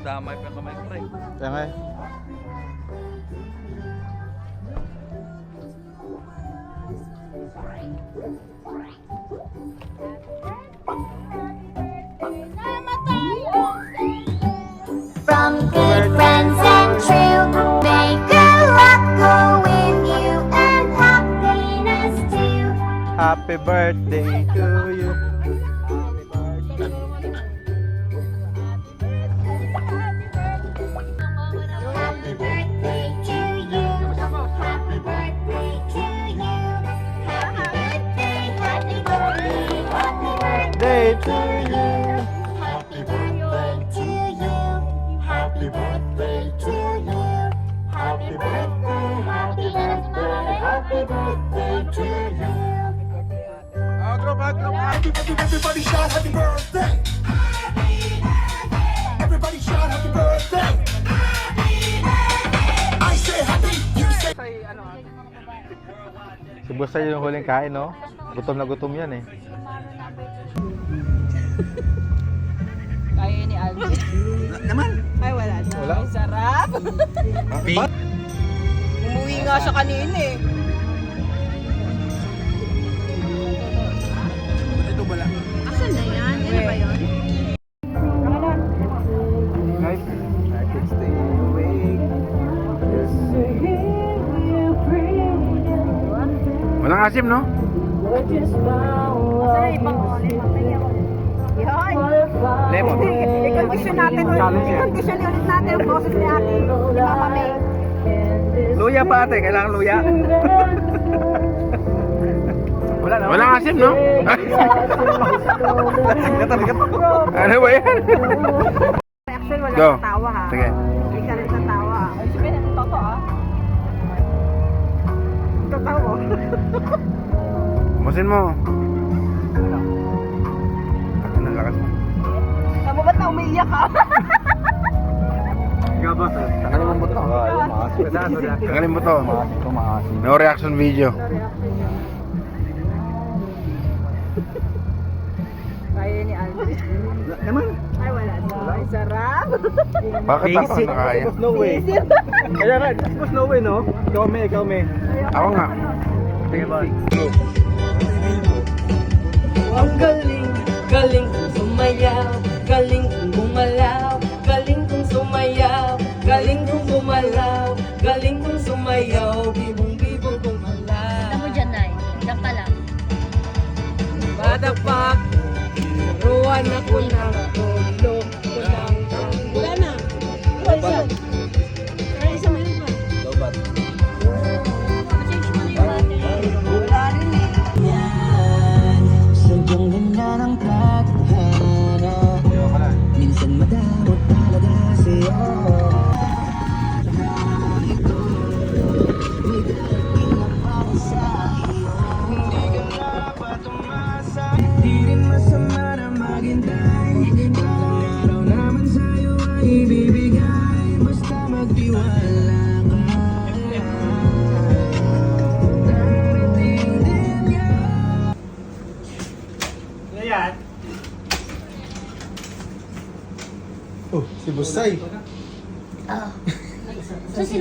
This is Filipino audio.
Nadamay pa yung kamay ko, pre. Kaya nga eh. From good friends and true, may good luck go with you and happiness too. Happy birthday to you. Happy birthday to you. Happy birthday to you. Happy birthday, happy birthday, happy birthday Day to you. Happy birthday to you. Happy birthday to you. Happy birthday, happy birthday, happy birthday to you. Everybody shout happy birthday! Everybody shout happy birthday! I say happy, you say Si Busay yung huling kain, no? Gutom na gutom yan eh. Kaya ni Alvin. naman. Ay, wala na. Wala? Ay, sarap. Umuwi nga siya kanina eh. Ito bala. Asan na yan? Yan na ba yun? Guys, I can stay awake. Walang asim, no? Lemon. I-condition natin ulit. I-condition ulit natin yung boses ni ate. Ni Mama May. Luya pa ate, kailangan luya. Wala na. Walang asim, no? Ano ba yan? Reaction wala Go. sa tawa ha. Sige. Hindi ka rin sa tawa. Ay, sabihin natin totoo ah. Totoo. Musin mo. Ang lakas mo. Tama ba't na umiiyak ka? Tanggalin mo to. Tanggalin mo to. No reaction video. Kaya ni Alvin. Naman. Ay, wala na. Ay, sarap. Bakit ako nakaya? No way. Kaya nga, no way, no? Ikaw me. Ako nga. Sige ba? Ang galing, galing kong sumayaw, galing kong gumalaw, galing kong sumayaw, galing kong gumalaw, galing kong sumayaw, bibong-bibong gumalaw. Alam mo dyan, Nay. Diyan ka lang. Badapak, ruwan ako ng tulo, kulang wala na. Wala isa meron pa. Change mo na yung bate. Wala rin eh. Sadyang ganda ng tadhana. Minsan madamot talaga sa'yo. Ito, may dating na para sa'yo. Hindi ka na dapat umasa. Di rin masama na maghintay. Balang araw naman sa'yo ay ibibigay. Basta magtiwala ka. Darating din yan. Ayan. Oh, si Busay. So, sila